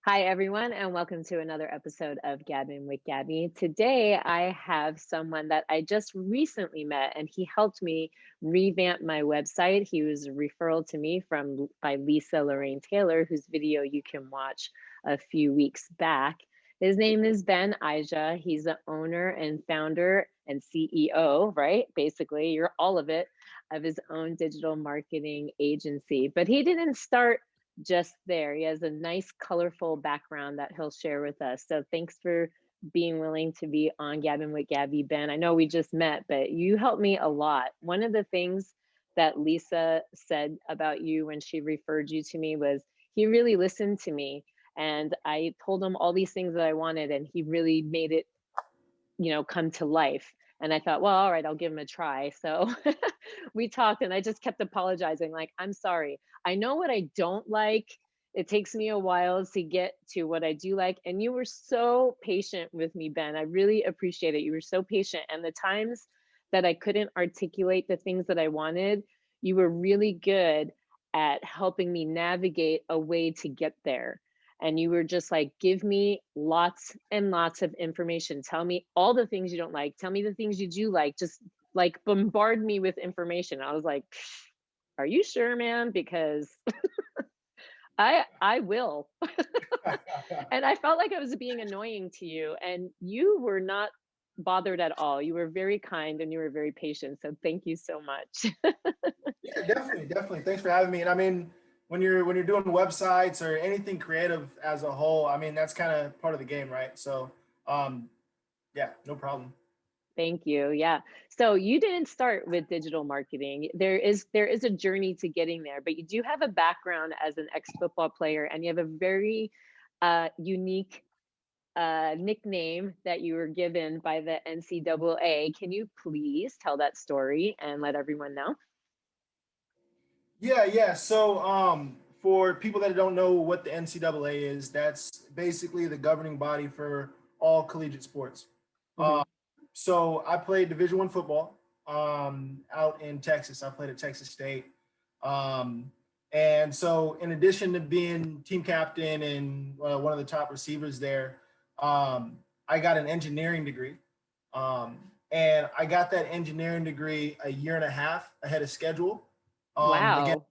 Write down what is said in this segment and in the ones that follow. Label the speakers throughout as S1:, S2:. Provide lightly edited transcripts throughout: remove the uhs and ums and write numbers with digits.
S1: Hi, everyone, and welcome to another episode of Gabbing with Gabby. Today, I have someone that I just recently met, and he helped me revamp my website. He was a referral to me by Lisa Lorraine Taylor, whose video you can watch a few weeks back. His name is Ben Ijah. He's the owner and founder and CEO, right? Basically, you're all of it, of his own digital marketing agency. But he didn't start just there. He has a nice, colorful background that he'll share with us. So thanks for being willing to be on Gabbing with Gabby, Ben. I know we just met, but you helped me a lot. One of the things that Lisa said about you when she referred you to me was he really listened to me. And I told him all these things that I wanted, and he really made it, come to life. And I thought, well, all right, I'll give him a try. So we talked, and I just kept apologizing, like, I'm sorry. I know what I don't like. It takes me a while to get to what I do like. And you were so patient with me, Ben. I really appreciate it. You were so patient. And the times that I couldn't articulate the things that I wanted, you were really good at helping me navigate a way to get there. And you were just like, give me lots and lots of information. Tell me all the things you don't like. Tell me the things you do like. Just like bombard me with information. I was like, are you sure, man? Because I will. And I felt like I was being annoying to you, and you were not bothered at all. You were very kind and you were very patient. So thank you so much.
S2: Yeah, definitely, definitely. Thanks for having me. And I mean, when you're doing websites or anything creative as a whole, I mean, that's kind of part of the game, right? So, um, yeah, no problem.
S1: Thank you. Yeah. So you didn't start with digital marketing. There is a journey to getting there, but you do have a background as an ex-football player, and you have a very unique nickname that you were given by the NCAA. Can you please tell that story and let everyone know?
S2: Yeah, yeah. So, for people that don't know what the NCAA is, that's basically the governing body for all collegiate sports.
S1: Hmm.
S2: So I played Division I football out in Texas. I played at Texas State. Um, and so, in addition to being team captain and one of the top receivers there, I got an engineering degree. And I got that engineering degree a year and a half ahead of schedule. Again,
S1: Wow.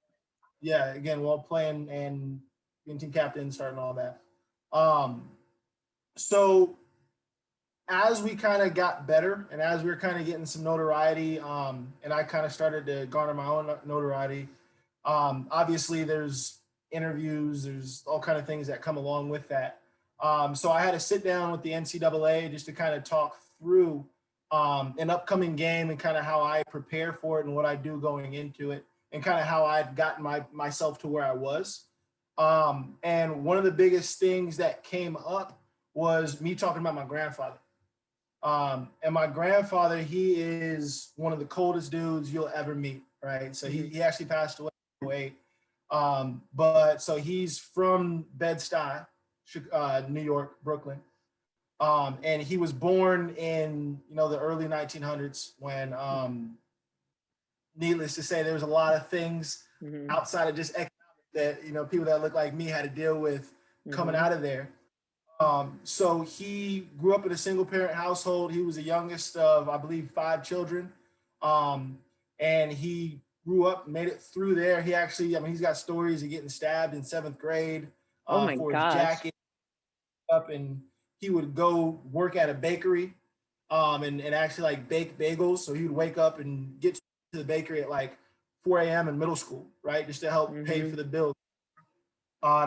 S2: yeah, again, while playing and being team captain, starting all that. Um, so as we kind of got better and as we were kind of getting some notoriety, and I kind of started to garner my own notoriety, obviously there's interviews, there's all kind of things that come along with that. So I had to sit down with the NCAA just to kind of talk through an upcoming game and kind of how I prepare for it and what I do going into it and kind of how I'd gotten myself to where I was. And one of the biggest things that came up was me talking about my grandfather. And my grandfather, he is one of the coldest dudes you'll ever meet, right? So he actually passed away. But so he's from Bed-Stuy, New York, Brooklyn. And he was born in, the early 1900s when, needless to say, there was a lot of things
S1: Hmm.
S2: outside of just economic that, people that look like me had to deal with coming
S1: Hmm.
S2: out of there. So he grew up in a single parent household. He was the youngest of, I believe, 5 children. And he grew up, made it through there. He actually, I mean, he's got stories of getting stabbed in seventh grade
S1: Oh my
S2: for his
S1: gosh.
S2: jacket up. And he would go work at a bakery and actually like bake bagels. So he would wake up and get to the bakery at like 4 a.m. in middle school, right? Just to help pay for
S1: Hmm.
S2: the bill.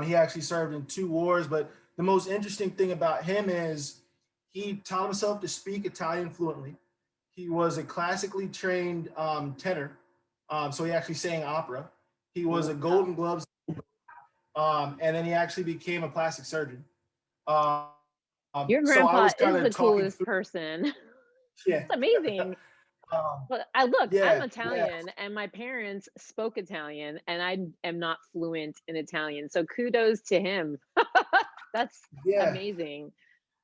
S2: He actually served in 2 wars, but the most interesting thing about him is he taught himself to speak Italian fluently. He was a classically trained tenor, so he actually sang opera. He was a
S1: Wow.
S2: Golden Gloves, and then he actually became a plastic surgeon. Um,
S1: Your
S2: so I
S1: grandpa
S2: was kind
S1: is the
S2: of talking
S1: coolest
S2: through,
S1: person.
S2: yeah,
S1: It's amazing.
S2: um,
S1: But I look, I'm
S2: yeah, yeah,
S1: Italian and my parents spoke Italian and I am not fluent in Italian. So kudos to him. That's
S2: yeah.
S1: amazing.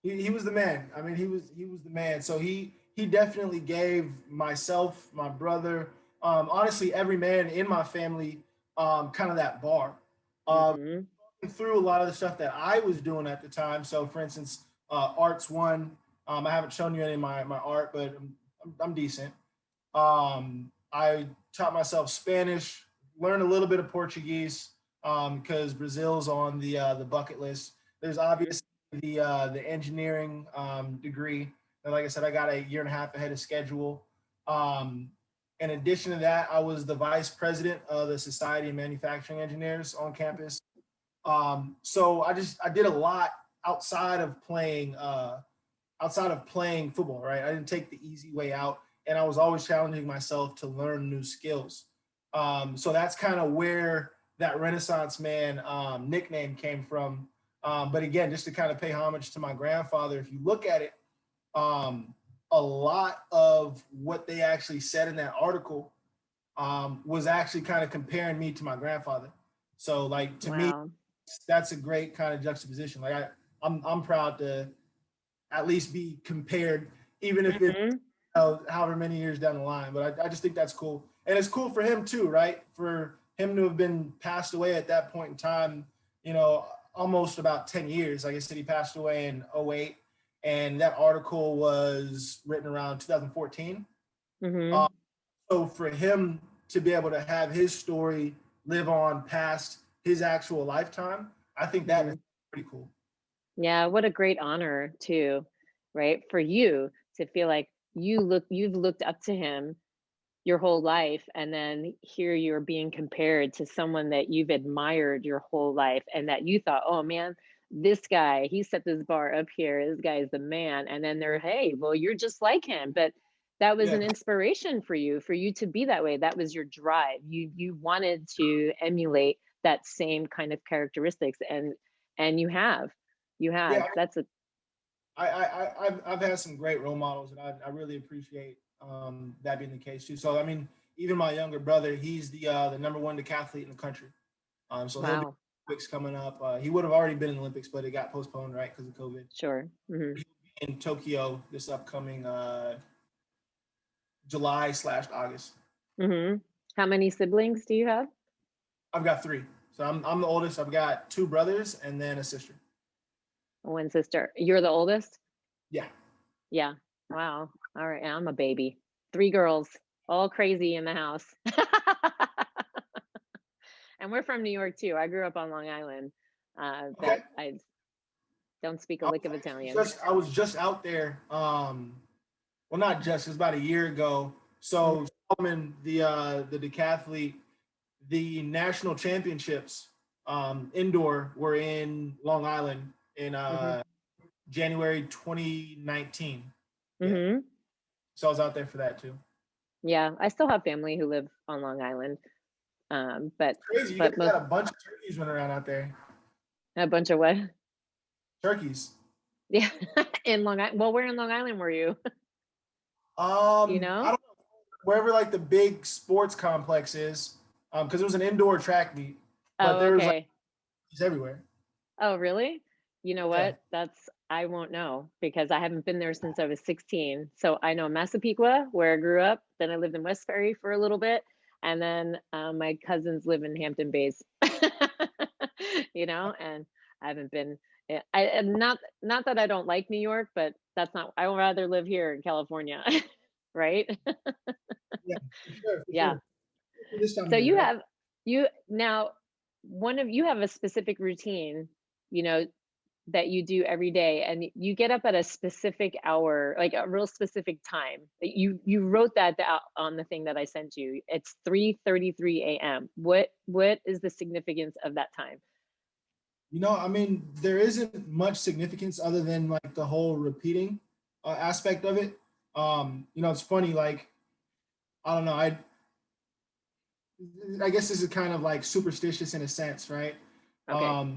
S2: He was the man. I mean, he was the man. So he definitely gave myself, my brother, honestly, every man in my family, kind of that bar. Um,
S1: Hmm.
S2: through a lot of the stuff that I was doing at the time. So, for instance, Arts One. I haven't shown you any of my art, but I'm decent. I taught myself Spanish, learned a little bit of Portuguese because Brazil's on the bucket list. There's obviously the engineering degree. And like I said, I got a year and a half ahead of schedule. In addition to that, I was the vice president of the Society of Manufacturing Engineers on campus. So I did a lot outside of playing football, right? I didn't take the easy way out, and I was always challenging myself to learn new skills. So that's kind of where that Renaissance Man nickname came from. But again, just to kind of pay homage to my grandfather, if you look at it, a lot of what they actually said in that article was actually kind of comparing me to my grandfather. So like to me, that's a great kind of juxtaposition. Like I'm proud to at least be compared, even if it's however many years down the line. But I just think that's cool. And it's cool for him too, right? For him to have been passed away at that point in time, almost about 10 years. Like I said, he passed away in 2008. And that article was written around 2014. So for him to be able to have his story live on past his actual lifetime, I think that is pretty cool.
S1: Yeah, what a great honor too, right? For you to feel like you've looked up to him your whole life, and then here you're being compared to someone that you've admired your whole life, and that you thought, oh man, this guy, he set this bar up here, this guy is the man. And then hey, well, you're just like him. But that was an inspiration for you to be that way. That was your drive. You wanted to emulate that same kind of characteristics, and you have.
S2: Yeah,
S1: That's a
S2: I've had some great role models, and I really appreciate that being the case too. So I mean, even my younger brother, he's the #1 decathlete in the country. So he'll be Olympics coming up. He would have already been in the Olympics, but it got postponed, right, because of COVID.
S1: Sure.
S2: He'll be in Tokyo this upcoming July/August.
S1: How many siblings do you have?
S2: I've got 3. So I'm the oldest. I've got 2 brothers and then a sister.
S1: One sister. You're the oldest?
S2: Yeah.
S1: Yeah. Wow. All right. I'm a baby. 3 girls, all crazy in the house. And we're from New York too. I grew up on Long Island. But I don't speak a lick of Italian.
S2: I was just out there. Well, not just. It was about a year ago. So Solomon, the decathlete, the national championships indoor were in Long Island in January 2019. So I was out there for that too.
S1: Yeah, I still have family who live on Long Island. But
S2: it's crazy. You got a bunch of turkeys running around out there.
S1: A bunch of what?
S2: Turkeys.
S1: Yeah, in Long Island. Well, where in Long Island were you?
S2: I don't know. Wherever like the big sports complex is, because it was an indoor track meet. But there was like everywhere.
S1: Oh, really? You know what? I won't know because I haven't been there since I was 16. So I know Massapequa, where I grew up. Then I lived in West Ferry for a little bit. And then my cousins live in Hampton Bays, and I haven't been, I'm not that I don't like New York, but that's not, I would rather live here in California, right?
S2: Yeah, for sure.
S1: Yeah. So you have a specific routine, that you do every day, and you get up at a specific hour, like a real specific time. You wrote that out on the thing that I sent you. It's 3:33 a.m. What is the significance of that time?
S2: I mean, there isn't much significance other than like the whole repeating aspect of it. It's funny, like, I don't know, I guess this is kind of like superstitious in a sense, right?
S1: Okay.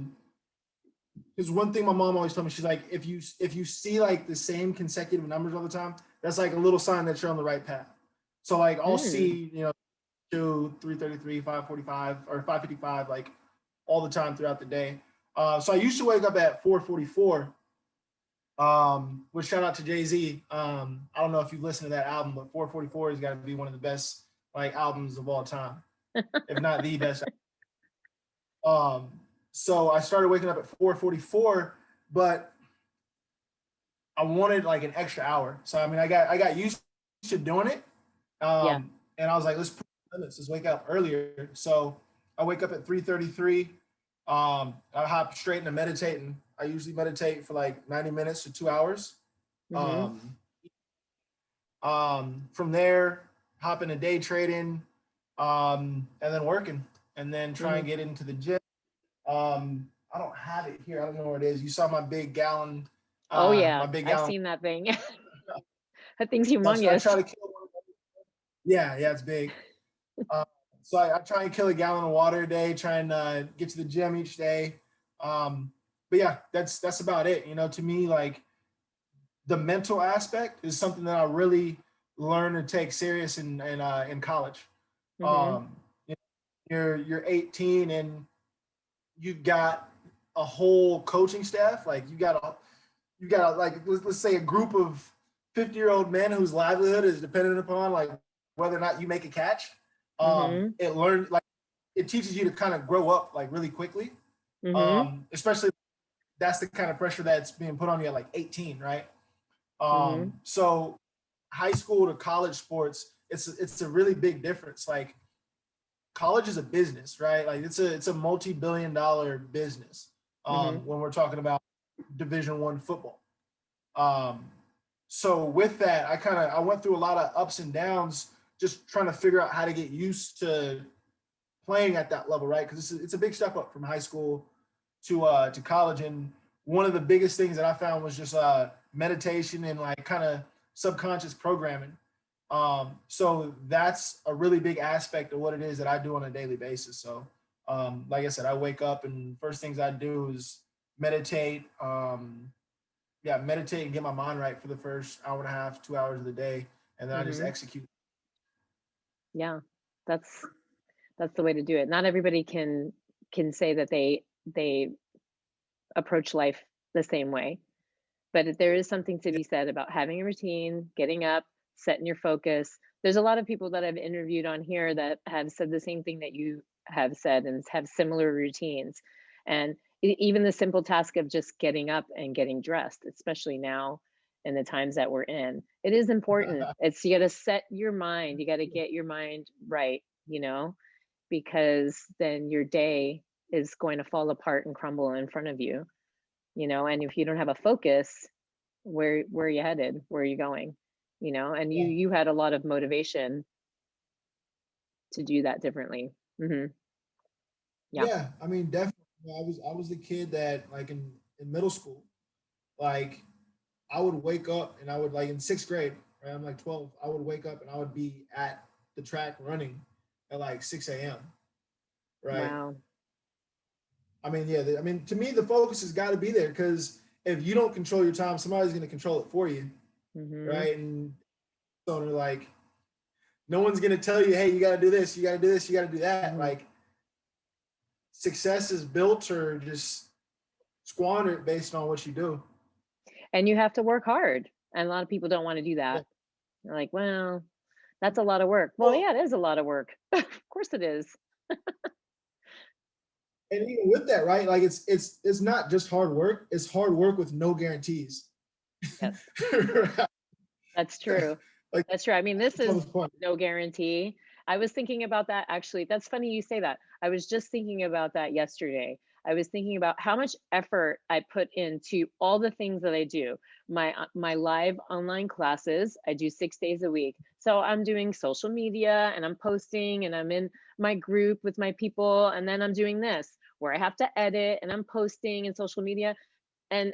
S2: Because one thing my mom always told me, she's like, if you see like the same consecutive numbers all the time, that's like a little sign that you're on the right path. So like I'll see, 2, 3:33, 5:45, or 5:55, like all the time throughout the day. So I used to wake up at 4:44. Which shout out to Jay-Z. I don't know if you've listened to that album, but 4:44 has got to be one of the best like albums of all time, if not the best. So I started waking up at 4:44, but I wanted like an extra hour. So I mean, I got used to doing it,
S1: Yeah.
S2: and I was like, let's put limits. Let's wake up earlier. So I wake up at 3:33. I hop straight into meditating. I usually meditate for like 90 minutes to 2 hours.
S1: Mm-hmm.
S2: Um, from there, hop into day trading, and then working, and then try
S1: Mm-hmm.
S2: and get into the gym. I don't have it here. I don't know where it is. You saw my big gallon,
S1: Oh
S2: my
S1: yeah,
S2: big
S1: I've
S2: gallon.
S1: seen that thing. That thing's
S2: So I try
S1: humongous.
S2: to kill one. Yeah, it's big. Uh, so I try and kill a gallon of water a day. Try and get to the gym each day. But yeah, that's about it. You know, to me, like the mental aspect is something that I really learned to take serious in college.
S1: Mm-hmm.
S2: Um, you're 18 and you've got a whole coaching staff. Like you got like let's say a group of 50-year-old men whose livelihood is dependent upon like whether or not you make a catch.
S1: Mm-hmm.
S2: It teaches you to kind of grow up like really quickly.
S1: Mm-hmm.
S2: Especially that's the kind of pressure that's being put on you at like 18, right?
S1: Mm-hmm.
S2: So high school to college sports, it's a really big difference. Like college is a business, right? Like it's a multi-billion-dollar business.
S1: Mm-hmm.
S2: When we're talking about Division I football. Um, so with that, I went through a lot of ups and downs, just trying to figure out how to get used to playing at that level, right? Because it's a big step up from high school to college. And one of the biggest things that I found was just meditation and like kind of subconscious programming. So that's a really big aspect of what it is that I do on a daily basis. So like I said, I wake up and first things I do is meditate. Meditate and get my mind right for the first hour and a half, 2 hours of the day, and then I just
S1: Mm-hmm.
S2: execute.
S1: Yeah, that's that's the way to do it. Not everybody can say that they approach life the same way, but there is something to
S2: Yeah.
S1: be said about having a routine, getting up, setting your focus. There's a lot of people that I've interviewed on here that have said the same thing that you have said and have similar routines. And even the simple task of just getting up and getting dressed, especially now in the times that we're in, it is important. It's you got to set your mind, you got to get your mind right, because then your day is going to fall apart and crumble in front of you, and if you don't have a focus, where are you headed? Where are you going? And you
S2: Yeah.
S1: you had a lot of motivation to do that differently. Hmm. Yeah.
S2: Yeah, I mean, definitely. I was the kid that like in middle school, like I would wake up and I would like in sixth grade, right? I'm like 12. I would wake up and I would be at the track running at like 6 a.m. Right?
S1: Wow.
S2: I mean, yeah. I mean, to me, the focus has got to be there because if you don't control your time, somebody's going to control it for you,
S1: Hmm.
S2: right? And so they're like, no one's going to tell you, hey, you got to do this, you got to do this, you got to do that.
S1: Hmm.
S2: Like success is built or just squandered based on what you do.
S1: And you have to work hard, and a lot of people don't want to do
S2: Yeah.
S1: that. They're like, well, that's a lot of work. Well,
S2: Well,
S1: yeah, it is a lot of work. Of course it is.
S2: and even with that, right? Like it's not just hard work. It's hard work with no guarantees.
S1: Yes,
S2: Right?
S1: that's true.
S2: Like
S1: That's true. I mean, this
S2: that's
S1: is
S2: the point.
S1: no guarantee. I was thinking about that actually. That's funny you say that. I was just thinking about that yesterday. I was thinking about how much effort I put into all the things that I do. My live online classes, I do 6 days a week. So I'm doing social media and I'm posting and I'm in my group with my people, and then I'm doing this where I have to edit and I'm posting in social media, and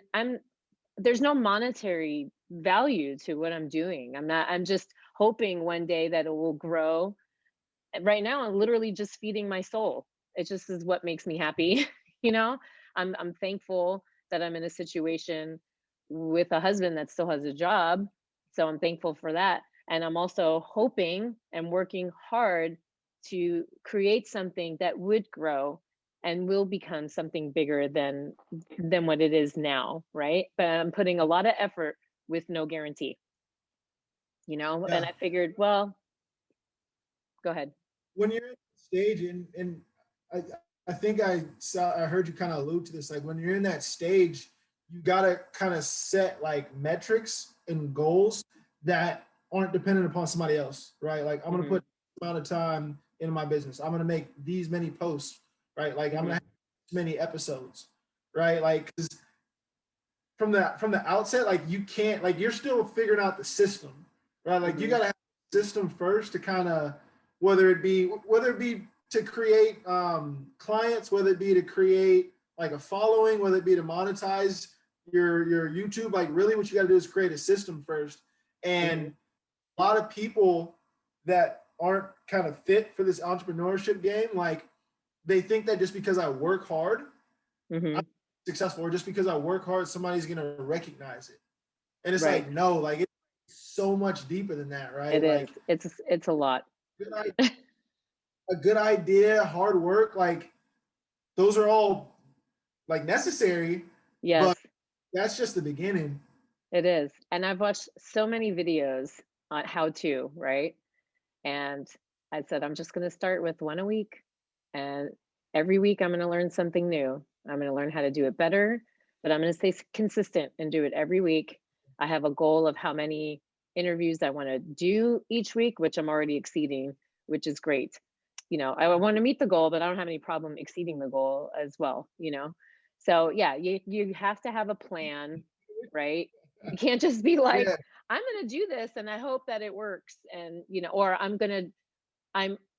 S1: there's no monetary value to what I'm doing. I'm just hoping one day that it will grow. Right now, I'm literally just feeding my soul. It just is what makes me happy. you know, I'm thankful that I'm in a situation with a husband that still has a job. So I'm thankful for that. And I'm also hoping and working hard to create something that would grow and will become something bigger than what it is now, right? But I'm putting a lot of effort with no guarantee, and
S2: Yeah.
S1: I figured, well, go ahead.
S2: When you're at the stage and I think I heard you kind of allude to this. Like when you're in that stage, you gotta kind of set like metrics and goals that aren't dependent upon somebody else, right? Like I'm gonna
S1: Mm-hmm.
S2: put this amount of time into my business. I'm gonna make these many posts, right? Like I'm gonna
S1: Mm-hmm.
S2: have this many episodes, right? Like 'cause from the outset, like you can't like you're still figuring out the system, right? Like you
S1: Mm-hmm.
S2: gotta have a system first to kind of whether it be to create clients, whether it be to create like a following, whether it be to monetize your YouTube. Like really, what you got to do is create a system first.
S1: Mm-hmm.
S2: And a lot of people that aren't kind of fit for this entrepreneurship game, like they think that just because I work hard, I'm
S1: Mm-hmm.
S2: successful, or just because I work hard, somebody's gonna recognize it. And it's
S1: Right.
S2: like, no, like it's so much deeper than that, right?
S1: It is.
S2: Like
S1: It's a lot.
S2: good, a good idea, hard work, like those are all like necessary,
S1: Yes,
S2: but that's just the beginning.
S1: it is. And I've watched so many videos on how to, right? And I said, I'm just going to start with one a week. And every week I'm going to learn something new. I'm going to learn how to do it better, but I'm going to stay consistent and do it every week. I have a goal of how many interviews I want to do each week, which I'm already exceeding, which is great. I want to meet the goal, but I don't have any problem exceeding the goal as well, So yeah, you have to have a plan, right? You can't just be like,
S2: Yeah,
S1: I'm going to do this and I hope that it works, and or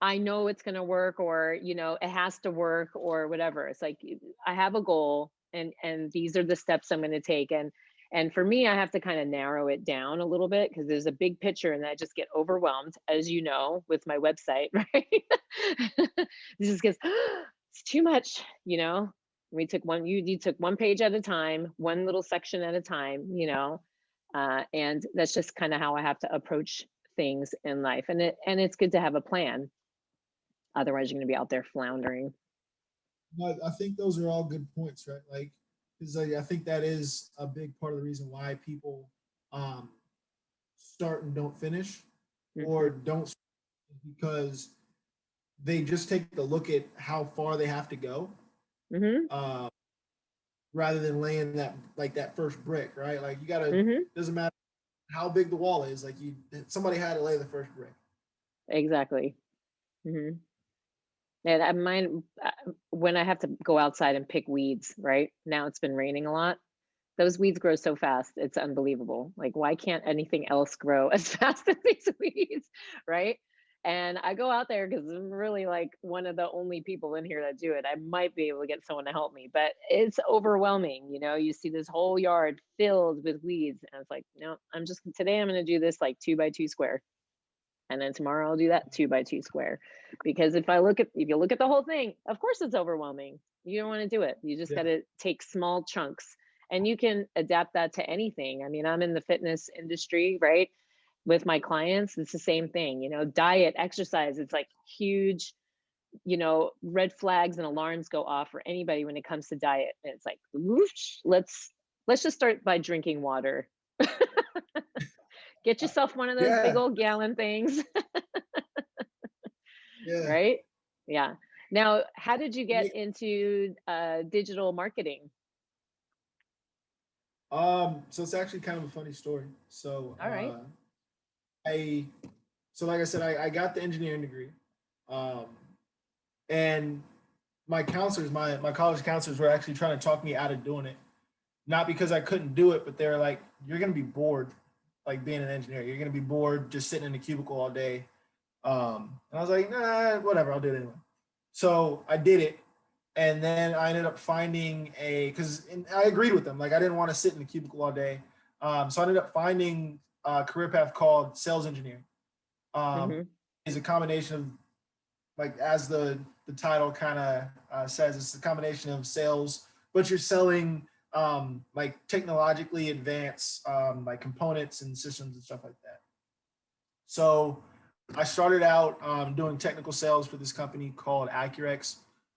S1: I know it's going to work, or it has to work, or whatever. It's like I have a goal, and these are the steps I'm going to take, and for me I have to kind of narrow it down a little bit because there's a big picture and I just get overwhelmed, as with my website, right? This just gets it's too much, we took one you took one page at a time, one little section at a time, and that's just kind of how I have to approach things in life, and it's good to have a plan. Otherwise you're going to be out there floundering.
S2: but I think those are all good points, right? Like, because I think that is a big part of the reason why people um, start and don't finish, or
S1: Hmm.
S2: don't, because they just take a look at how far they have to go,
S1: Hmm.
S2: uh, rather than laying that first brick, right? Like you gotta,
S1: Hmm.
S2: doesn't matter how big the wall is, like somebody had to lay the first brick.
S1: Exactly. Hmm. And I mind when I have to go outside and pick weeds. Right now, it's been raining a lot. Those weeds grow so fast, it's unbelievable. Like, why can't anything else grow as fast as these weeds, right? And I go out there because I'm really like one of the only people in here that do it. I might be able to get someone to help me, but it's overwhelming. You see this whole yard filled with weeds, and it's like, no, today I'm going to do this like 2 by 2 square, and then tomorrow I'll do that 2 by 2 square. Because if you look at the whole thing, of course it's overwhelming. You don't want to do it. You just
S2: Yeah,
S1: got to take small chunks, and you can adapt that to anything. I mean, I'm in the fitness industry, right? With my clients, it's the same thing. Diet, exercise, it's like huge, red flags and alarms go off for anybody when it comes to diet. And it's like, whoosh, let's just start by drinking water. Get yourself one of those big
S2: yeah,
S1: old gallon things.
S2: yeah.
S1: Right? Yeah. Now, how did you get into digital marketing?
S2: So it's actually kind of a funny story.
S1: All right.
S2: I, so like I said, I got the engineering degree, um, and my counselors, my college counselors, were actually trying to talk me out of doing it. Not because I couldn't do it, but they're like, "You're gonna be bored, like being an engineer. You're gonna be bored just sitting in a cubicle all day." And I was like, "Nah, whatever. I'll do it anyway." So I did it, and then I ended up finding because I agreed with them. Like I didn't want to sit in the cubicle all day, so I ended up finding a career path called sales engineering. Um,
S1: Mm-hmm.
S2: is a combination of, like, as the title kind of says, it's a combination of sales, but you're selling like technologically advanced like components and systems and stuff like that. So I started out doing technical sales for this company called Accurex.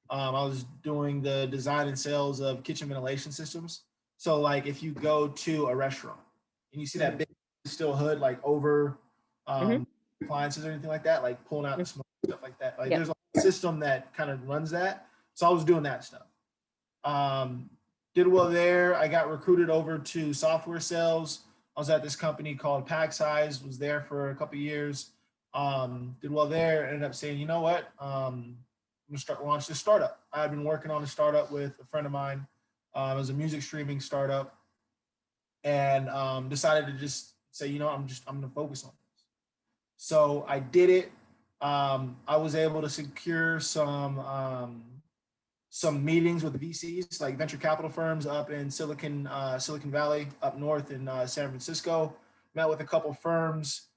S2: I was doing the design and sales of kitchen ventilation systems. So like if you go to a restaurant and you see that
S1: Mm-hmm.
S2: big steel hood like over
S1: Mm-hmm.
S2: appliances or anything like that, like pulling out the smoke, stuff like that. Like
S1: Yep.
S2: there's a system that kind of runs that. So I was doing that stuff. Did well there. I got recruited over to software sales. I was at this company called Pack Size, was there for a couple of years. Did well there, ended up saying, you know what? I'm gonna launch this startup. I had been working on a startup with a friend of mine. It was a music streaming startup, and decided to just say, you know, I'm gonna focus on this. So I did it. I was able to secure some meetings with VCs, like venture capital firms up in Silicon Valley, up north in San Francisco. Met with a couple firms.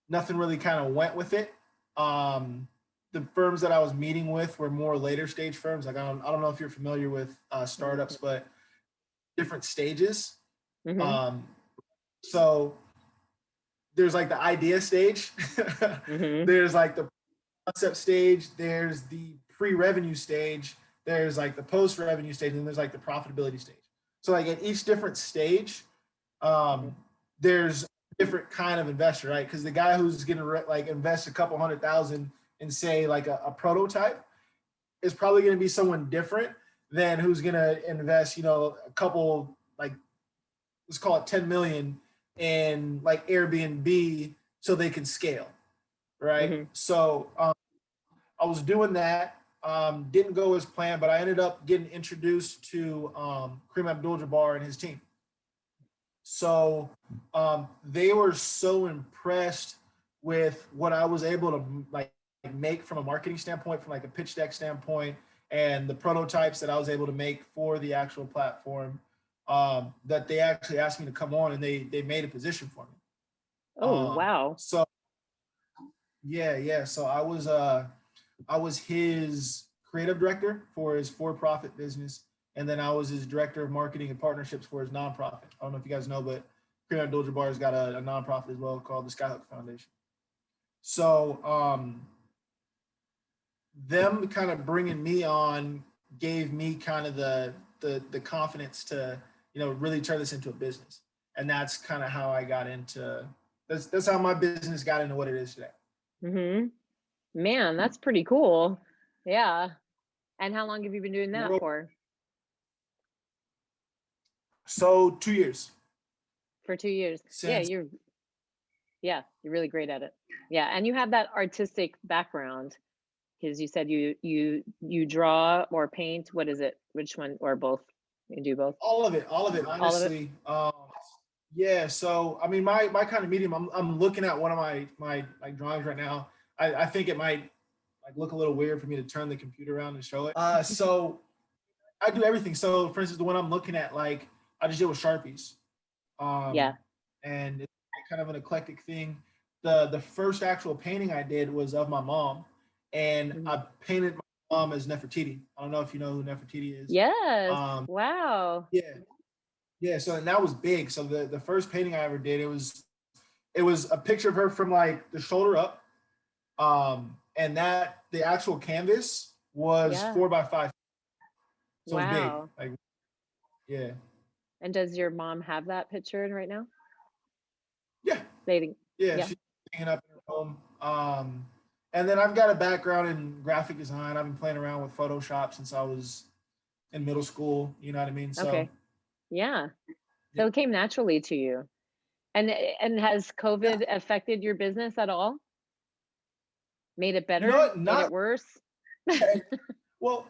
S2: Nothing really kind of went with it. The firms that I was meeting with were more later stage firms. Like I don't know if you're familiar with startups, but different stages.
S1: Mm-hmm.
S2: So there's like the idea stage.
S1: Mm-hmm.
S2: There's like the concept stage. There's the pre-revenue stage. There's like the post-revenue stage, and there's like the profitability stage. So like at each different stage, there's a different kind of investor, right? Because the guy who's gonna like invest a couple $100,000 in say like a prototype is probably gonna be someone different than who's gonna invest, you know, a couple, like, let's call it 10 million in like Airbnb so they can scale, right?
S1: Mm-hmm.
S2: So I was doing that. Didn't go as planned, but I ended up getting introduced to Kareem Abdul-Jabbar and his team. So they were so impressed with what I was able to like make from a marketing standpoint, from like a pitch deck standpoint, and the prototypes that I was able to make for the actual platform, that they actually asked me to come on, and they made a position for me.
S1: Oh, wow.
S2: So yeah. So I was his creative director for his for-profit business, and then I was his director of marketing and partnerships for his nonprofit. I don't know if you guys know, but Kareem Abdul-Jabbar has got a nonprofit as well called the Skyhook Foundation. So them kind of bringing me on gave me kind of the confidence to, you know, really turn this into a business, and that's kind of how I got into. That's how my business got into what it is today.
S1: Mm-hmm. Man, that's pretty cool. Yeah. And how long have you been doing that for?
S2: So 2 years.
S1: For 2 years.
S2: Since
S1: Yeah, you're really great at it. Yeah, and you have that artistic background because you said you draw or paint. What is it? Which one or both? You do both?
S2: all of it,
S1: All of it?
S2: honestly. Yeah. So I mean, my kind of medium. I'm looking at one of my like drawings right now. I think it might like look a little weird for me to turn the computer around and show it. So I do everything. So for instance, the one I'm looking at, like I just did with Sharpies.
S1: Yeah.
S2: And it's kind of an eclectic thing. The first actual painting I did was of my mom, and
S1: Mm-hmm.
S2: I painted my mom as Nefertiti. I don't know if you know who Nefertiti is.
S1: Yes. Wow.
S2: Yeah. So and that was big. So the first painting I ever did, it was a picture of her from like the shoulder up, and that the actual canvas was
S1: Yeah.
S2: 4x5. So it was big.
S1: Wow.
S2: Like yeah.
S1: And does your mom have that picture in right now?
S2: Yeah.
S1: They
S2: Yeah,
S1: yeah.
S2: she's hanging up in her home. And then I've got a background in graphic design. I've been playing around with Photoshop since I was in middle school. You know what I mean? So
S1: Okay. Yeah.
S2: yeah,
S1: So it came naturally to you. And has
S2: yeah.
S1: COVID affected your business at all? Made it
S2: You know
S1: better?
S2: what?
S1: Made it
S2: Not
S1: worse?
S2: well.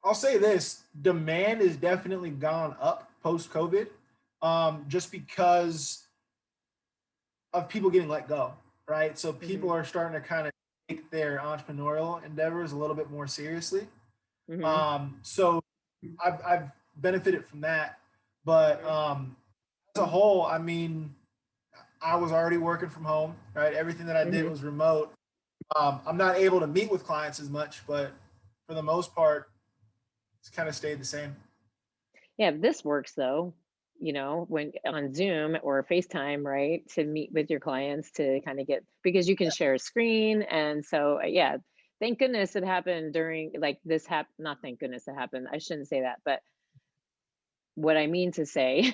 S2: I'll say this: demand has definitely gone up post COVID, just because of people getting let go, right? So
S1: Mm-hmm.
S2: people are starting to kind of take their entrepreneurial endeavors a little bit more seriously.
S1: Mm-hmm.
S2: So I've benefited from that, but as a whole, I mean, I was already working from home, right? Everything that I did
S1: Mm-hmm.
S2: was remote. I'm not able to meet with clients as much, but for the most part, it's kind of stayed the same.
S1: Yeah, this works though, when on Zoom or FaceTime, right? To meet with your clients to kind of get, because you can share a screen. And so, yeah, thank goodness it happened during like this not thank goodness it happened. I shouldn't say that, but what I mean to say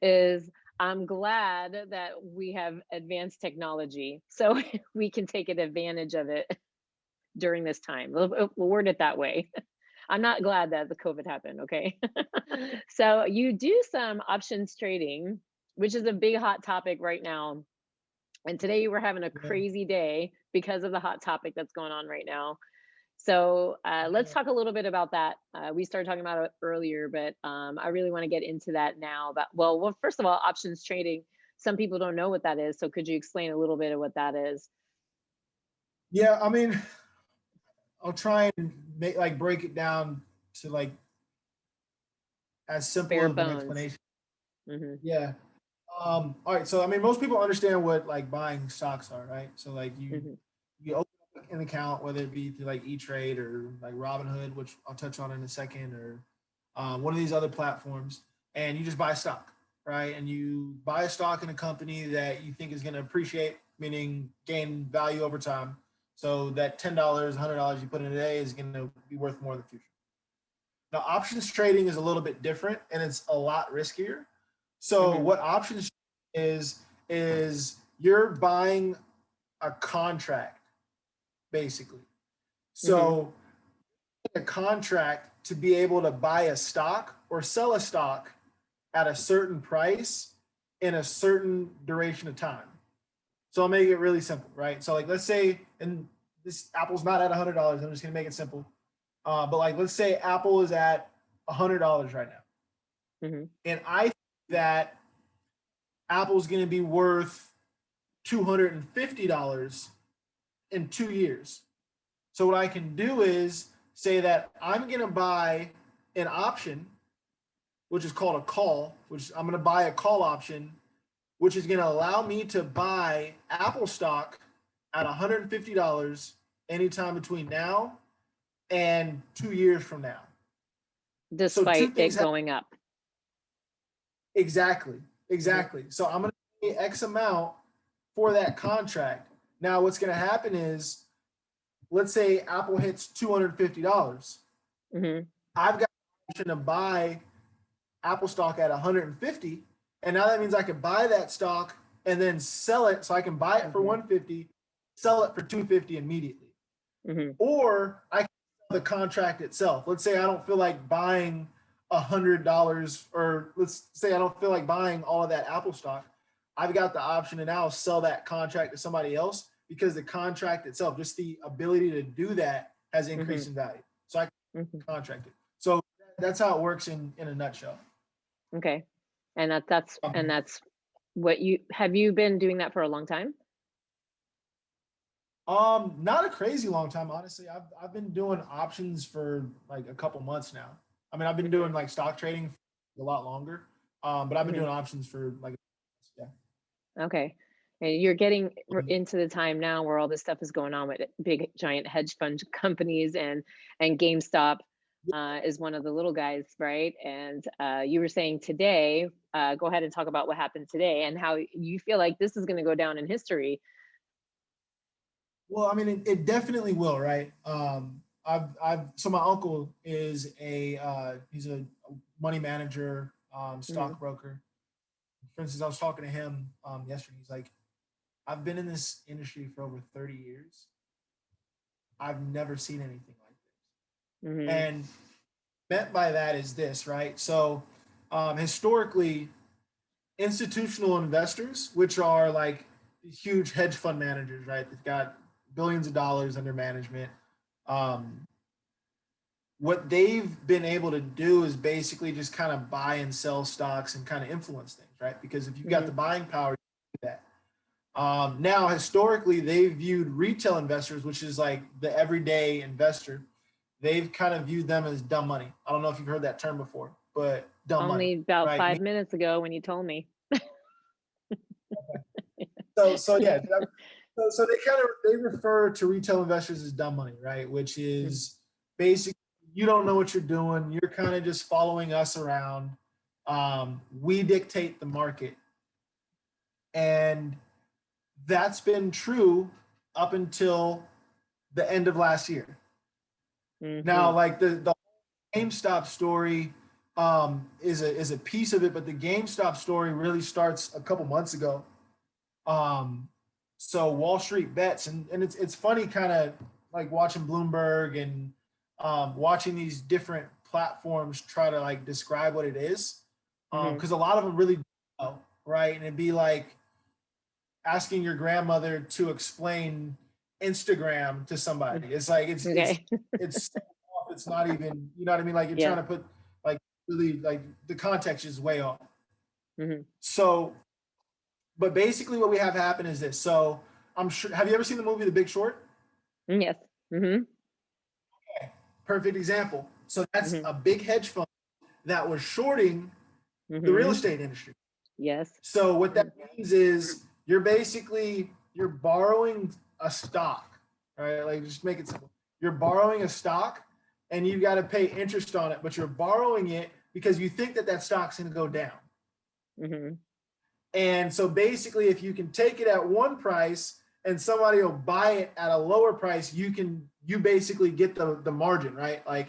S1: is I'm glad that we have advanced technology so we can take advantage of it during this time. We'll word it that way. I'm not glad that the COVID happened. Okay. So you do some options trading, which is a big hot topic right now. And today you were having a
S2: Yeah.
S1: crazy day because of the hot topic that's going on right now. So let's talk a little bit about that. We started talking about it earlier, but I really want to get into that now. But well, first of all, options trading. Some people don't know what that is. So could you explain a little bit of what that is?
S2: Yeah, I mean, I'll try and break it down to like as simple
S1: Bare
S2: of an
S1: bones.
S2: explanation.
S1: Hmm.
S2: Yeah. All right. So I mean, most people understand what like buying stocks are, right? So like
S1: Hmm.
S2: you open up an account, whether it be through like E-Trade or like Robinhood, which I'll touch on in a second, or one of these other platforms, and you just buy stock, right? And you buy a stock in a company that you think is going to appreciate, meaning gain value over time. So that $10, $100 you put in today is going to be worth more in the future. Now, options trading is a little bit different and it's a lot riskier. So,
S1: Hmm.
S2: what options is you're buying a contract basically.
S1: Hmm.
S2: So, a contract to be able to buy a stock or sell a stock at a certain price in a certain duration of time. So I'll make it really simple, right? So like let's say, and this Apple's not at $100. I'm just gonna make it simple. But like let's say Apple is at $100 right now,
S1: Hmm.
S2: and I think that Apple's gonna be worth $250 in 2 years. So what I can do is say that I'm gonna buy an option, which is called a call, which I'm gonna buy a call option, which is gonna allow me to buy Apple stock at $150 anytime between now and 2 years from now. So two
S1: Despite
S2: things
S1: it
S2: happen.
S1: going up.
S2: Exactly.
S1: Hmm.
S2: Exactly. So I'm going to pay X amount for that contract. Now, what's going to happen is, let's say Apple hits $250.
S1: Hmm.
S2: I've got the option to buy Apple stock at 150, and now that means I can buy that stock and then sell it. So I can buy it for
S1: Hmm.
S2: 150, sell it for 250 immediately.
S1: Hmm.
S2: Or I can sell the contract itself. Let's say I don't feel like buying $100, or let's say I don't feel like buying all of that Apple stock. I've got the option to now sell that contract to somebody else because the contract itself, just the ability to do that, has increased
S1: Hmm.
S2: in value. So I can
S1: Hmm.
S2: contract it. So that's how it works in a nutshell.
S1: Okay. And that's what you been doing that for a long time?
S2: Not a crazy long time, honestly. I've been doing options for like a couple months now. I mean, I've been doing
S1: Hmm.
S2: like stock trading for a lot longer. But I've been
S1: Hmm.
S2: doing options for like, yeah.
S1: Okay. And you're getting
S2: Mhm.
S1: into the time now where all this stuff is going on with big giant hedge fund companies, and GameStop is one of the little guys, right? And you were saying today, go ahead and talk about what happened today and how you feel like this is going to go down in
S2: Well, I mean, it definitely will, right? So my uncle is he's a money manager,
S1: history.
S2: stockbroker. For instance, I was talking to him yesterday. He's like, I've been in this industry for over 30 years. I've never seen anything like this.
S1: Hmm.
S2: And meant by that is this, right? So, historically, institutional investors, which are like huge hedge fund managers, right? They've got billions of dollars under management. Um, what they've been able to do is basically just kind of buy and sell stocks and kind of influence things, right? Because if you've got
S1: Hmm.
S2: the buying power, you do that. Now, historically, they've viewed retail investors, which is like the everyday investor, they've kind of viewed them as dumb money. I don't know if you've heard that term before, but dumb money,
S1: Only about
S2: right?
S1: 5 minutes ago when you told me.
S2: So yeah, so they refer to retail investors as dumb money, right? Which
S1: Mhm.
S2: is basically you don't know what you're doing. You're kind of just following us around. We dictate the market, and that's been true up until the end of last year. Now,
S1: Mhm.
S2: like the GameStop story is a piece of it, but the GameStop story really starts a couple months ago. Um, so Wall Street bets, and it's funny, kind of like watching Bloomberg and watching these different platforms try to like describe what it is, because a lot of them really don't know, right? And it'd be like asking your grandmother to explain Instagram to somebody. It's like
S1: Okay.
S2: it's not even, you know what I mean? Like you're trying to put like really like the context is way off. So, but basically what we have happen is this. So I'm sure, have you ever seen the movie The Big Short?
S1: Yes.
S2: Okay. Perfect example. So that's a big hedge fund that was shorting the real estate industry.
S1: Yes.
S2: So what that means is you're borrowing a stock, right? Like just make it simple. You're borrowing a stock and you got to pay interest on it, but you're borrowing it because you think that stock's going to go down. And so basically, if you can take it at one price and somebody will buy it at a lower price, you basically get the margin, right? Like,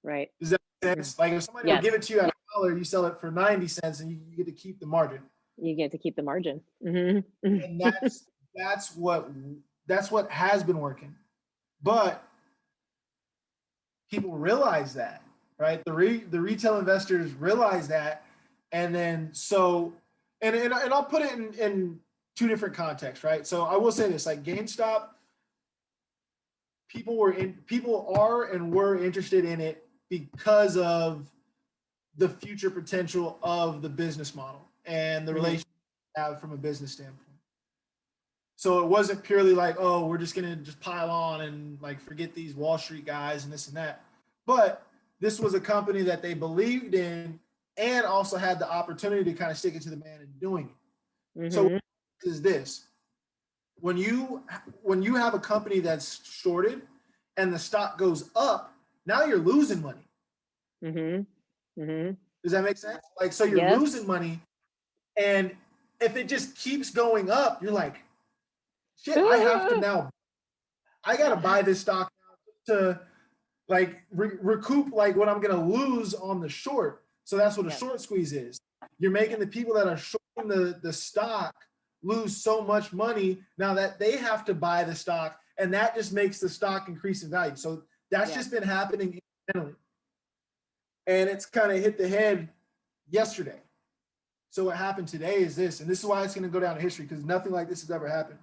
S1: right.
S2: Does that make sense? Like if somebody will give it to you at $1, you sell it for 90 cents and you get to keep the margin.
S1: You get to keep the margin.
S2: And that's what has been working. But people realize that, right? The retail investors realize that. And then so, and I'll put it in two different contexts, right? So I will say this, like GameStop, people are and were interested in it because of the future potential of the business model and the relationship we have from a business standpoint. So it wasn't purely like, oh, we're just gonna just pile on and like forget these Wall Street guys and this and that. But this was a company that they believed in and also had the opportunity to kind of stick it to the man in doing it. So what is this? When you have a company that's shorted and the stock goes up, now you're losing money. Does that make sense? Like, so you're losing money, and if it just keeps going up, you're like, shit, I gotta buy this stock to like recoup like what I'm gonna lose on the short. So that's what a short squeeze is. You're making the people that are shorting the stock lose so much money now that they have to buy the stock, and that just makes the stock increase in value. So that's just been happening incrementally. And it's kind of hit the head yesterday. So what happened today is this, and this is why it's going to go down in history, because nothing like this has ever happened.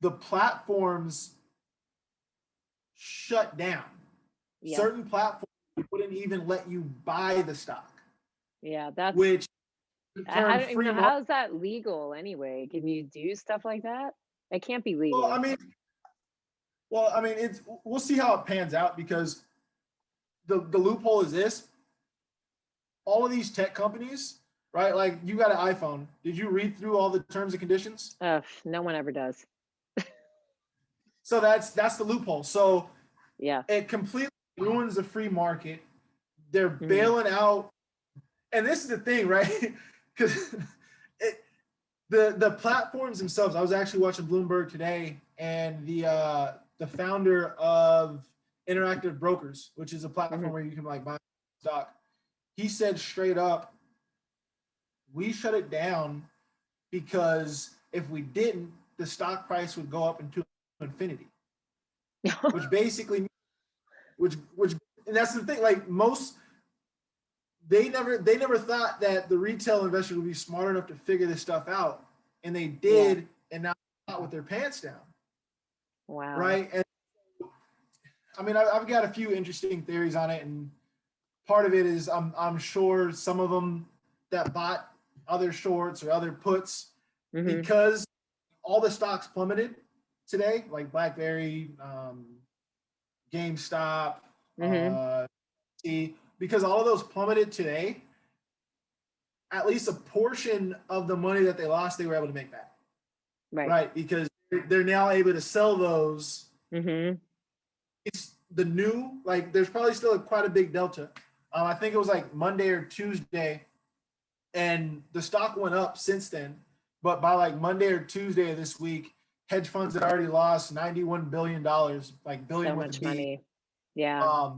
S2: The platforms shut down. Certain platforms wouldn't even let you buy the stock.
S1: Yeah, that's
S2: which
S1: I don't even know, how is that legal anyway? Can you do stuff like that? It can't be legal.
S2: Well, I mean, we'll see how it pans out, because the loophole is this. All of these tech companies, right? Like you got an iPhone. Did you read through all the terms and conditions?
S1: No one ever does.
S2: So that's the loophole. So
S1: it
S2: completely ruins the free market. They're bailing out. And this is the thing, right? Because the platforms themselves, I was actually watching Bloomberg today, and the founder of Interactive Brokers, which is a platform where you can like buy stock, he said straight up, we shut it down because if we didn't, the stock price would go up into infinity. Which basically, and that's the thing, like they never thought that the retail investor would be smart enough to figure this stuff out, and they did, and now they're out with their pants down.
S1: Wow.
S2: Right. And I mean, I've got a few interesting theories on it, and part of it is I'm sure some of them that bought other shorts or other puts because all the stocks plummeted today, like BlackBerry, GameStop, because all of those plummeted today, at least a portion of the money that they lost, they were able to make back. Right. Because they're now able to sell those. It's the new, like, there's probably still quite a big delta. I think it was like Monday or Tuesday, and the stock went up since then. But by like Monday or Tuesday of this week, hedge funds had already lost $91 billion, like billion
S1: so
S2: with
S1: much
S2: a B.
S1: money. Yeah.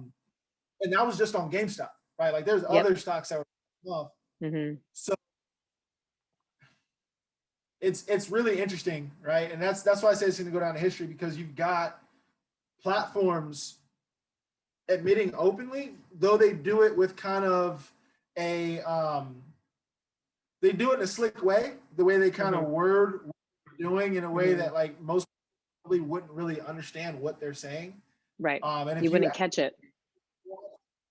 S2: And that was just on GameStop, right? Like there's other stocks that were off. So it's really interesting, right? And that's why I say it's going to go down in history, because you've got platforms admitting openly, though they do it with kind of a they do it in a slick way, the way they kind of word what they're doing in a way that like most probably wouldn't really understand what they're saying.
S1: Right.
S2: And if
S1: you wouldn't catch it.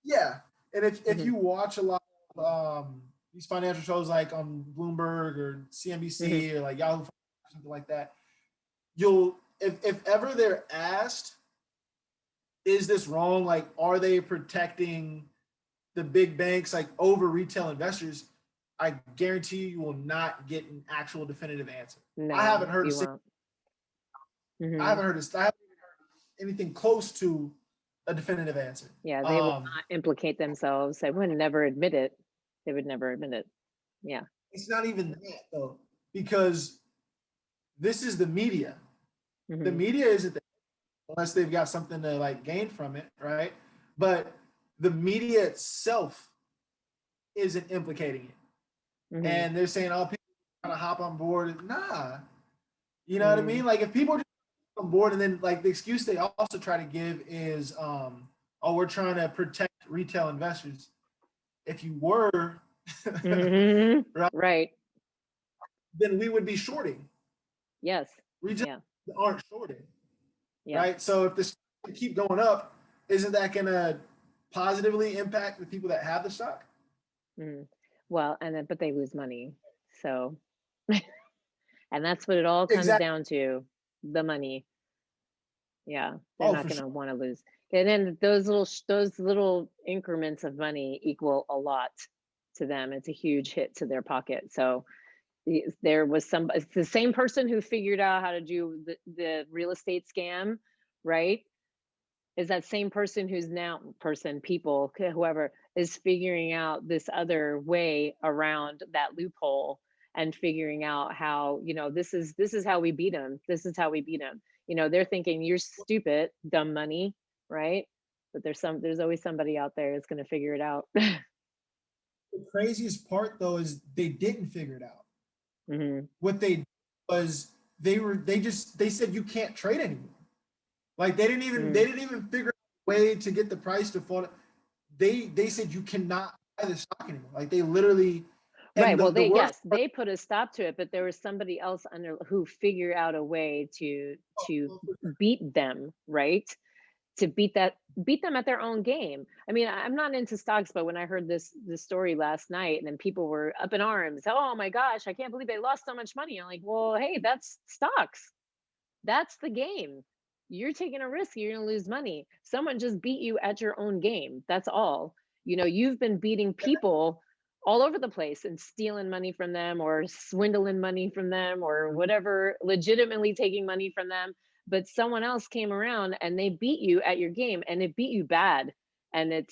S2: Yeah. And if you watch a lot of these financial shows like on Bloomberg or CNBC or like Yahoo, or something like that, you'll if ever they're asked, is this wrong? Like, are they protecting the big banks like over retail investors? I guarantee you will not get an actual definitive answer.
S1: No,
S2: I haven't heard
S1: you won't.
S2: I haven't heard anything close to a definitive answer.
S1: Yeah, they will not implicate themselves. They would never admit it. They would never admit it. Yeah.
S2: It's not even that though, because this is the media. The media isn't the, unless they've got something to like gain from it, right? But the media itself isn't implicating it. And they're saying, oh, people trying to hop on board. Nah. You know what I mean? Like if people are just on board, and then like the excuse they also try to give is, oh, we're trying to protect retail investors. If you were,
S1: right,
S2: then we would be shorting.
S1: Yes.
S2: Retail aren't shorting. Right. So if this keep going up, isn't that going to positively impact the people that have the stock?
S1: Well, and then, but they lose money. So, and that's what it all comes down to, the money. Yeah. They're not going to want to lose. And then those little increments of money equal a lot to them. It's a huge hit to their pocket. So there was it's the same person who figured out how to do the real estate scam, right? Is that same person who's now people, whoever is figuring out this other way around that loophole and figuring out how, this is how we beat them. This is how we beat them. They're thinking you're stupid, dumb money, right? But there's always somebody out there that's going to figure it out.
S2: The craziest part though is they didn't figure it out. What they did was they said you can't trade anymore. Like they didn't even figure out a way to get the price to fall. They said you cannot buy the stock anymore. Like they literally.
S1: Right. Well, they put a stop to it, but there was somebody else who figured out a way to beat them, right? To beat them at their own game. I mean, I'm not into stocks, but when I heard this story last night, and then people were up in arms, oh my gosh, I can't believe they lost so much money. I'm like, well, hey, that's stocks. That's the game. You're taking a risk. You're going to lose money. Someone just beat you at your own game. That's all. You've been beating people all over the place and stealing money from them or swindling money from them or whatever, legitimately taking money from them. But someone else came around and they beat you at your game, and it beat you bad. And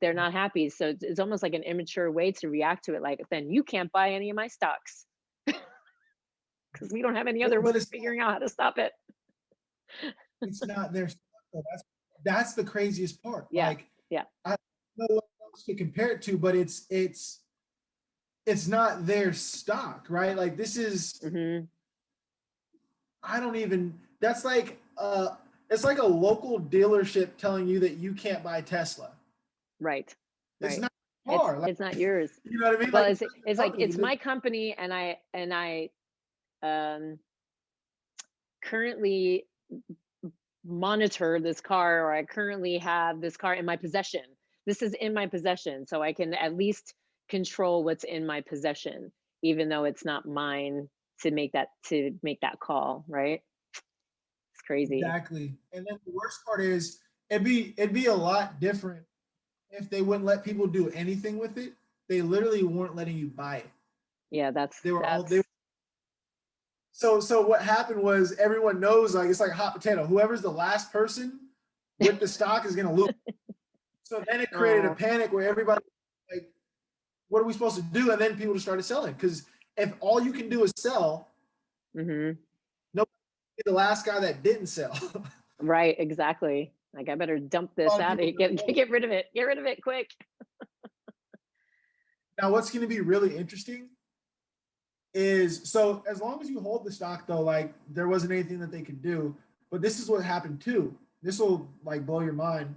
S1: they're not happy. So it's almost like an immature way to react to it. Like, then you can't buy any of my stocks because we don't have any other way of figuring out how to stop it.
S2: It's not their stuff. That's the craziest part.
S1: Yeah.
S2: Like,
S1: yeah.
S2: I don't know what else to compare it to, but it's not their stock, right? Like this is I don't even. That's like it's like a local dealership telling you that you can't buy Tesla.
S1: Right.
S2: It's not car.
S1: It's not yours.
S2: You know what I mean?
S1: Well, it's like it's my company, and I currently monitor this car, or I currently have this car in my possession. This is in my possession, so I can at least control what's in my possession, even though it's not mine to make that call, right? It's crazy.
S2: Exactly. And then the worst part is it'd be a lot different if they wouldn't let people do anything with it. They literally weren't letting you buy it.
S1: Yeah,
S2: So what happened was everyone knows, like, it's like a hot potato. Whoever's the last person with the stock is going to lose. So then it created a panic where everybody like, what are we supposed to do? And then people just started selling, because if all you can do is sell, nobody the last guy that didn't sell.
S1: Right, exactly. Like, I better dump this out. Get rid of it. Get rid of it quick.
S2: Now, what's going to be really interesting is, so as long as you hold the stock though, like there wasn't anything that they could do. But this is what happened too. This will like blow your mind.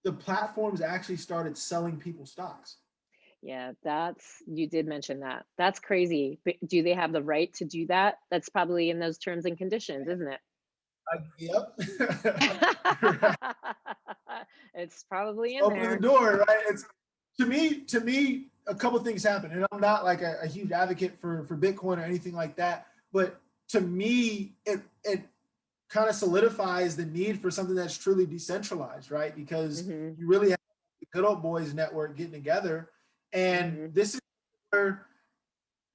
S2: The platforms actually started selling people stocks.
S1: Yeah, you did mention that. That's crazy. But do they have the right to do that? That's probably in those terms and conditions, isn't it?
S2: Yep.
S1: It's probably in
S2: Opening the
S1: there.
S2: door, right? It's to me, a couple things happen. And I'm not like a huge advocate for Bitcoin or anything like that. But to me, it kind of solidifies the need for something that's truly decentralized, right? Because
S1: Mm-hmm.
S2: you really have the good old boys network getting together. And
S1: Mm-hmm.
S2: this is where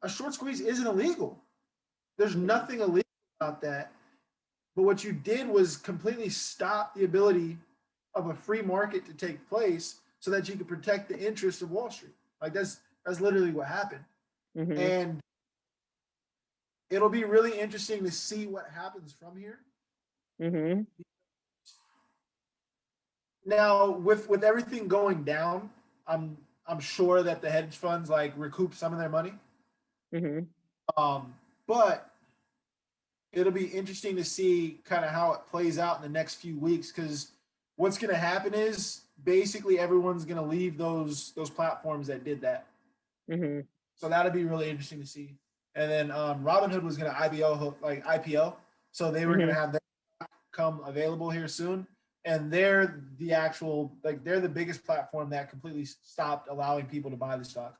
S2: a short squeeze isn't illegal. There's
S1: Yeah.
S2: nothing illegal about that. But what you did was completely stop the ability of a free market to take place so that you could protect the interests of Wall Street. Like that's literally what happened.
S1: Mm-hmm.
S2: And it'll be really interesting to see what happens from here.
S1: Mm-hmm.
S2: Now, with everything going down, I'm sure that the hedge funds like recoup some of their money.
S1: Mm-hmm.
S2: But it'll be interesting to see kind of how it plays out in the next few weeks, because what's going to happen is basically everyone's going to leave those platforms that did that.
S1: Mm-hmm.
S2: So that'll be really interesting to see. And then Robinhood was going to IPO, so they were going to
S1: Mm-hmm.
S2: have that come available here soon. And they're they're the biggest platform that completely stopped allowing people to buy the stock.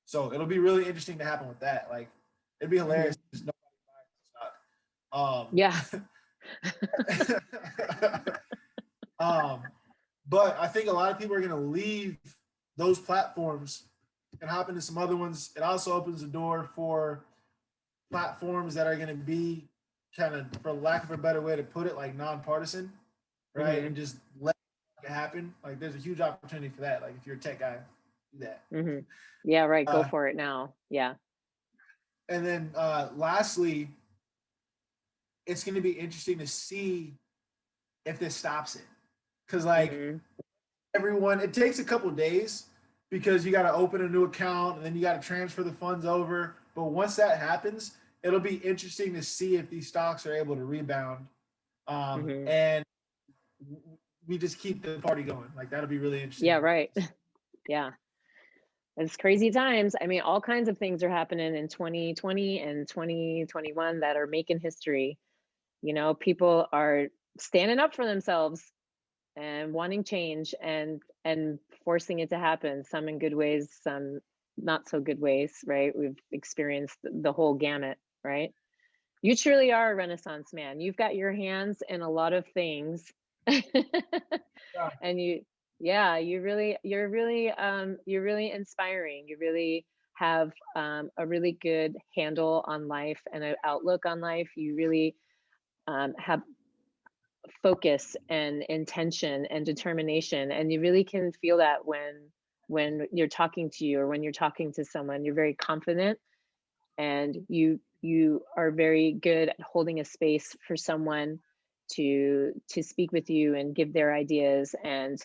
S2: So it'll be really interesting to happen with that. Like it'd be hilarious
S1: Mm-hmm.
S2: if nobody
S1: Yeah.
S2: buys the stock. Um, but I think a lot of people are going to leave those platforms and hop into some other ones. It also opens the door for platforms that are going to be kind of, for lack of a better way to put it, like nonpartisan, right?
S1: Mm-hmm.
S2: And just let it happen. Like there's a huge opportunity for that. Like if you're a tech guy, do that.
S1: Mm-hmm. Yeah, right. Go
S2: Uh,
S1: for it now. Yeah.
S2: and then lastly, it's going to be interesting to see if this stops it. Because like
S1: Mm-hmm.
S2: everyone, it takes a couple days because you got to open a new account and then you got to transfer the funds over. But once that happens, it'll be interesting to see if these stocks are able to rebound.
S1: Mm-hmm.
S2: And we just keep the party going. Like that'll be really interesting.
S1: Yeah, right. Yeah. It's crazy times. I mean, all kinds of things are happening in 2020 and 2021 that are making history. You know, people are standing up for themselves and wanting change and forcing it to happen, some in good ways, some not so good ways, right? We've experienced the whole gamut, right? You truly are a renaissance man. You've got your hands in a lot of things.
S2: Yeah.
S1: And yeah, you're really inspiring. You really have a really good handle on life and an outlook on life. You really have focus and intention and determination, and you really can feel that when you're talking to you or when you're talking to someone. You're very confident, and you are very good at holding a space for someone to speak with you and give their ideas, and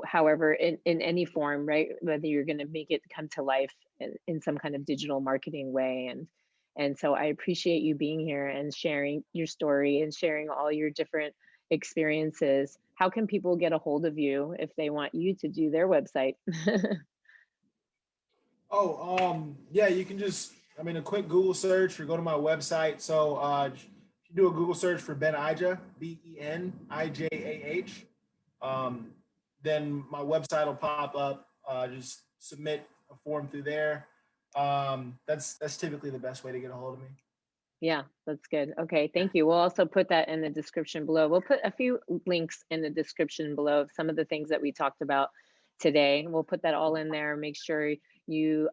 S1: however, in any form, right? Whether you're going to make it come to life in some kind of digital marketing way. And so I appreciate you being here and sharing your story and sharing all your different experiences. How can people get a hold of you if they want you to do their website?
S2: Oh, yeah, you can just, I mean, a quick Google search or go to my website. So if you do a Google search for Ben Ijah, BenIjah, um, then my website will pop up. Just submit a form through there. That's typically the best way to get a hold of me.
S1: Yeah, that's good. Okay, thank you. We'll also put that in the description below. We'll put a few links in the description below of some of the things that we talked about today. We'll put that all in there. Make sure you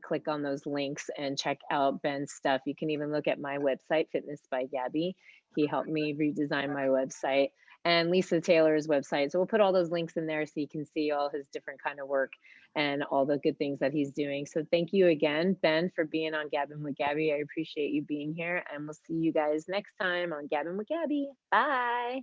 S1: click on those links and check out Ben's stuff. You can even look at my website, Fitness by Gabby. He helped me redesign my website, and Lisa Taylor's website. So we'll put all those links in there so you can see all his different kind of work and all the good things that he's doing. So thank you again, Ben, for being on Gabbing with Gabby. I appreciate you being here, and we'll see you guys next time on Gabbing with Gabby. Bye.